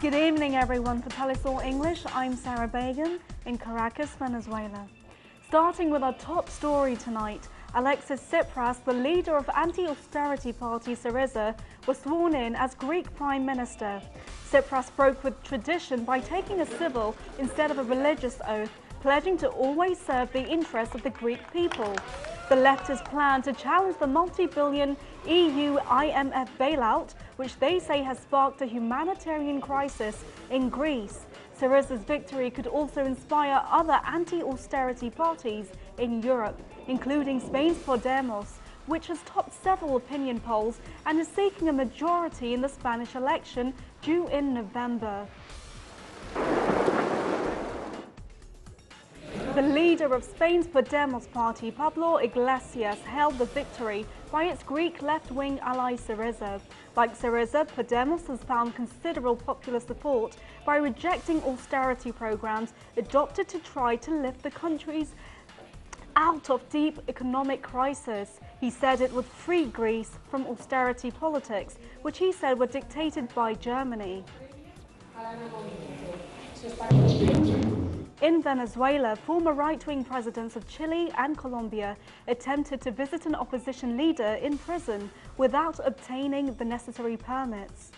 Good evening, everyone. For Telesur English, I'm Sarah Bagan in Caracas, Venezuela. Starting with our top story tonight, Alexis Tsipras, the leader of anti-austerity party Syriza, was sworn in as Greek Prime Minister. Tsipras broke with tradition by taking a civil instead of a religious oath, pledging to always serve the interests of the Greek people. The leftist plan to challenge the multi-billion EU-IMF bailout, which they say has sparked a humanitarian crisis in Greece. Syriza's victory could also inspire other anti-austerity parties in Europe, including Spain's Podemos, which has topped several opinion polls and is seeking a majority in the Spanish election due in November. The leader of Spain's Podemos party, Pablo Iglesias, hailed the victory by its Greek left-wing ally Syriza. Like Syriza, Podemos has found considerable popular support by rejecting austerity programs adopted to try to lift the country's out of deep economic crisis. He said it would free Greece from austerity politics, which he said were dictated by Germany. In Venezuela, former right-wing presidents of Chile and Colombia attempted to visit an opposition leader in prison without obtaining the necessary permits.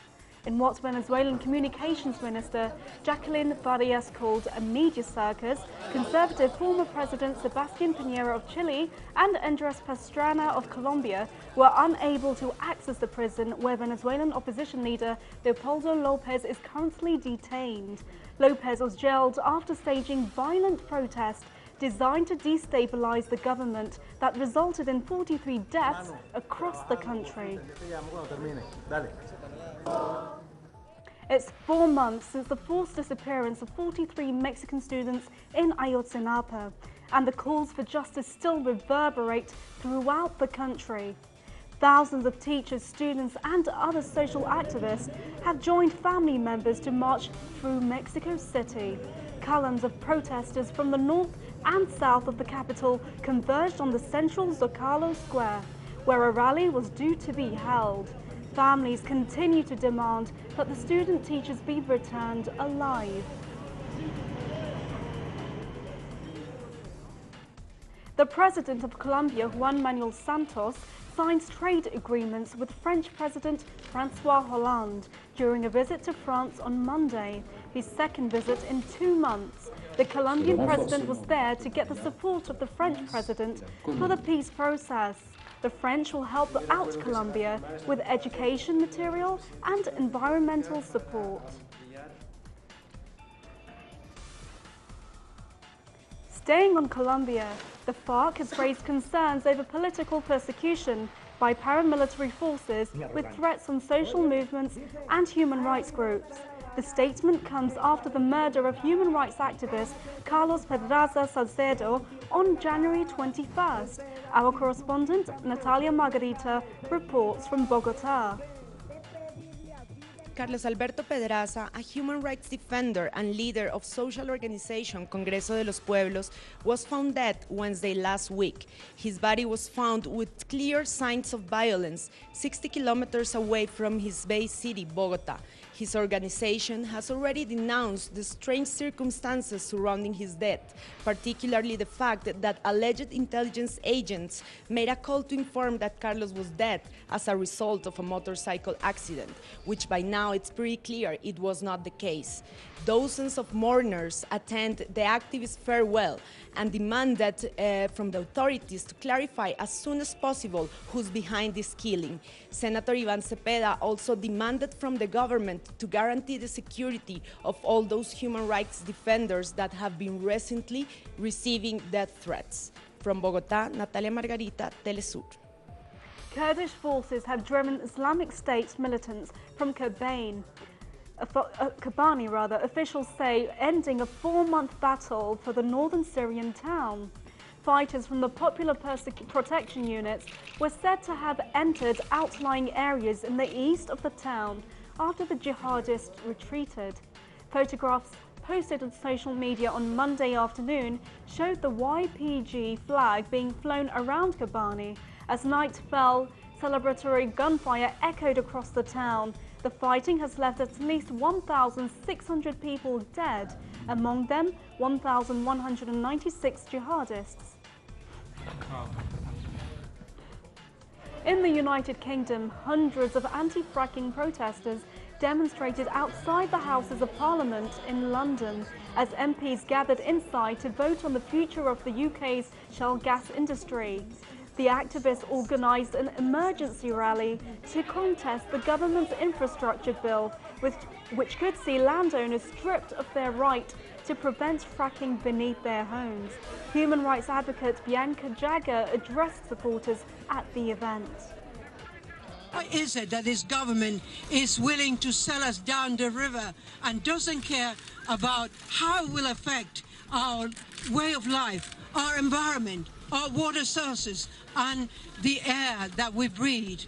In what Venezuelan Communications Minister Jacqueline Farias called a media circus, conservative former President Sebastián Piñera of Chile and Andrés Pastrana of Colombia were unable to access the prison where Venezuelan opposition leader Leopoldo López is currently detained. López was jailed after staging violent protests designed to destabilize the government that resulted in 43 deaths across the country. It's 4 months since the forced disappearance of 43 Mexican students in Ayotzinapa, and the calls for justice still reverberate throughout the country. Thousands of teachers, students, and other social activists have joined family members to march through Mexico City. Columns of protesters from the north and south of the capital converged on the central Zocalo Square, where a rally was due to be held. Families continue to demand that the student teachers be returned alive. The President of Colombia, Juan Manuel Santos, signs trade agreements with French President François Hollande during a visit to France on Monday, his second visit in 2 months. The Colombian president was there to get the support of the French president for the peace process. The French will help out Colombia with education material and environmental support. Staying on Colombia, the FARC has raised concerns over political persecution by paramilitary forces with threats on social movements and human rights groups. The statement comes after the murder of human rights activist Carlos Pedraza Salcedo on January 21st. Our correspondent, Natalia Margarita, reports from Bogotá. Carlos Alberto Pedraza, a human rights defender and leader of social organization Congreso de los Pueblos, was found dead Wednesday last week. His body was found with clear signs of violence 60 kilometers away from his base city, Bogotá. His organization has already denounced the strange circumstances surrounding his death, particularly the fact that alleged intelligence agents made a call to inform that Carlos was dead as a result of a motorcycle accident, which by now it's pretty clear it was not the case. Dozens of mourners attend the activist's farewell and demanded from the authorities to clarify as soon as possible who's behind this killing. Senator Iván Cepeda also demanded from the government to guarantee the security of all those human rights defenders that have been recently receiving death threats. From Bogotá, Natalia Margarita, Telesur. Kurdish forces have driven Islamic State militants from Kobani, officials say, ending a 4-month battle for the northern Syrian town. Fighters from the Popular Protection Units were said to have entered outlying areas in the east of the town after the jihadists retreated. Photographs posted on social media on Monday afternoon showed the YPG flag being flown around Kobani. As night fell, celebratory gunfire echoed across the town. The fighting has left at least 1,600 people dead, among them 1,196 jihadists. In the United Kingdom, hundreds of anti-fracking protesters demonstrated outside the Houses of Parliament in London as MPs gathered inside to vote on the future of the UK's shale gas industry. The activists organised an emergency rally to contest the government's infrastructure bill, which could see landowners stripped of their right to prevent fracking beneath their homes. Human rights advocate Bianca Jagger addressed supporters at the event. Why is it that this government is willing to sell us down the river and doesn't care about how it will affect our way of life, our environment, our water sources and the air that we breathe?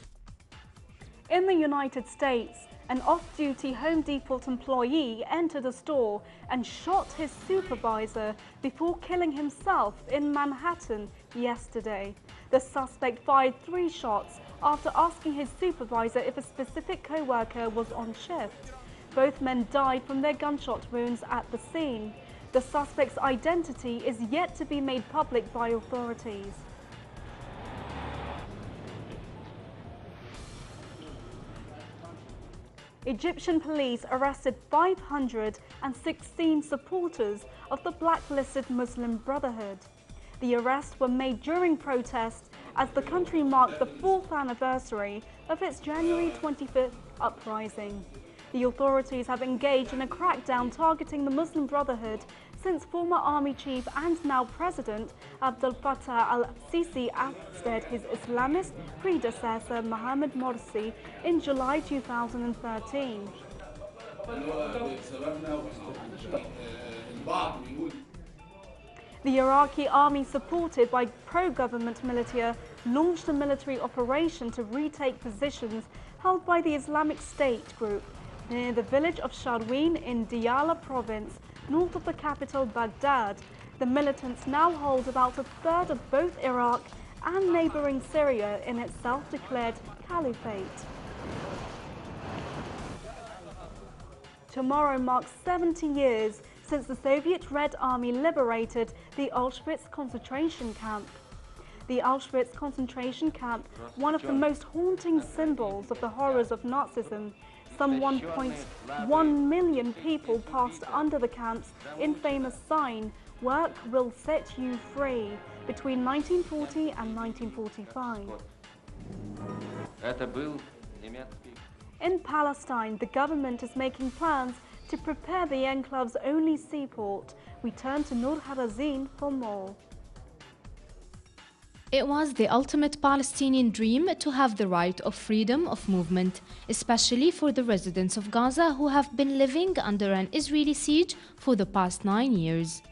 In the United States, an off-duty Home Depot employee entered a store and shot his supervisor before killing himself in Manhattan yesterday. The suspect fired 3 shots after asking his supervisor if a specific co-worker was on shift. Both men died from their gunshot wounds at the scene. The suspect's identity is yet to be made public by authorities. Egyptian police arrested 516 supporters of the blacklisted Muslim Brotherhood. The arrests were made during protests as the country marked the 4th anniversary of its January 25th uprising. The authorities have engaged in a crackdown targeting the Muslim Brotherhood since former army chief and now president Abdel Fattah al-Sisi ousted his Islamist predecessor Mohamed Morsi in July 2013. The Iraqi army, supported by pro-government militia, launched a military operation to retake positions held by the Islamic State group near the village of Sharwin in Diyala province, north of the capital Baghdad. The militants now hold about a third of both Iraq and neighbouring Syria in its self-declared caliphate. Tomorrow marks 70 years since the Soviet Red Army liberated the Auschwitz concentration camp. The Auschwitz concentration camp, one of the most haunting symbols of the horrors of Nazism. Some 1.1 million people passed under the camp's infamous sign, "Work will set you free," between 1940 and 1945. In Palestine, the government is making plans to prepare the enclave's only seaport. We turn to Noor Harazin for more. It was the ultimate Palestinian dream to have the right of freedom of movement, especially for the residents of Gaza who have been living under an Israeli siege for the past 9 years.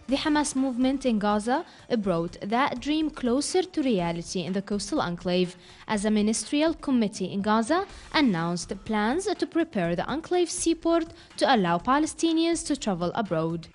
The Hamas movement in Gaza brought that dream closer to reality in the coastal enclave as a ministerial committee in Gaza announced plans to prepare the enclave seaport to allow Palestinians to travel abroad.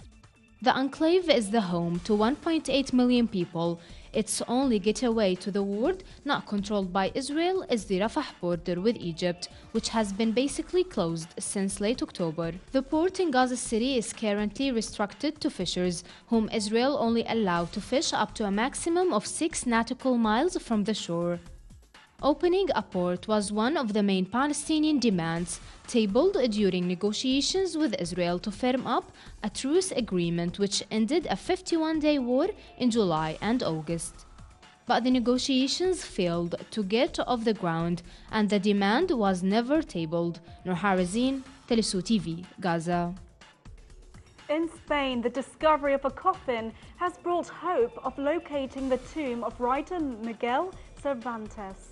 The enclave is the home to 1.8 million people. Its only getaway to the world not controlled by Israel is the Rafah border with Egypt, which has been basically closed since late October. The port in Gaza City is currently restricted to fishers, whom Israel only allowed to fish up to a maximum of 6 nautical miles from the shore. Opening a port was one of the main Palestinian demands, tabled during negotiations with Israel to firm up a truce agreement which ended a 51-day war in July and August. But the negotiations failed to get off the ground and the demand was never tabled. Noor Harazin, Telesu TV, Gaza. In Spain, the discovery of a coffin has brought hope of locating the tomb of writer Miguel Cervantes.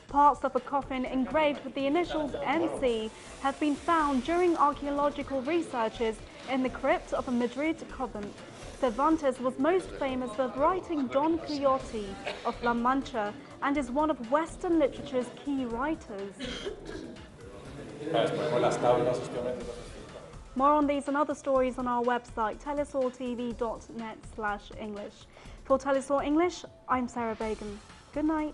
Parts of a coffin engraved with the initials MC have been found during archaeological researches in the crypt of a Madrid convent. Cervantes was most famous for writing Don Quixote of La Mancha and is one of Western literature's key writers. More on these and other stories on our website, telesortv.net/English. For Telesor English, I'm Sarah Bagan. Good night.